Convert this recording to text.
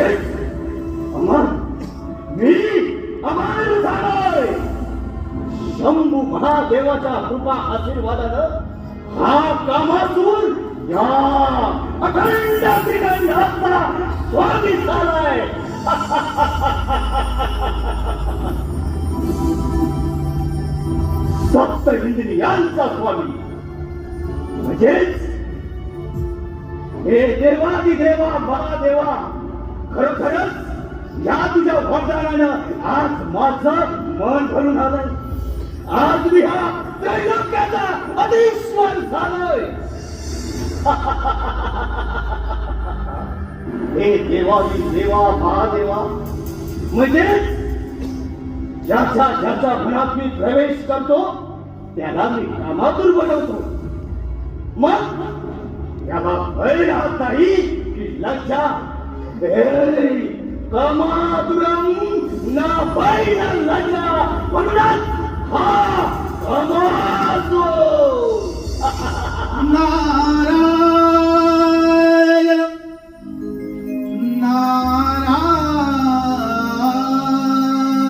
अमर मी अमर झालोय. शंभू महादेवाच्या कृपा आशीर्वादानं हा कामासूर या अखंड त्रिगंधाचा स्वामी झालाय. सप्त इंद्रियांचा स्वामी म्हणजेच हे देवादिदेवा महादेवा, खरोखरच या तुझ्या वरदानानं आज माझं मन भरून आलंय. आज मी हा त्रैलोक्याचा अधीश्वर झालोय. हे देवा महादेवा म्हणजे ज्याच्या मनात मी प्रवेश करतो त्याला मी कामातूर बनवतो. मग याला भय राहत नाही की लज्जा. कामातुरम ना भय ना लज्जा, म्हणूनच हा कामातुर. नारायण नारायण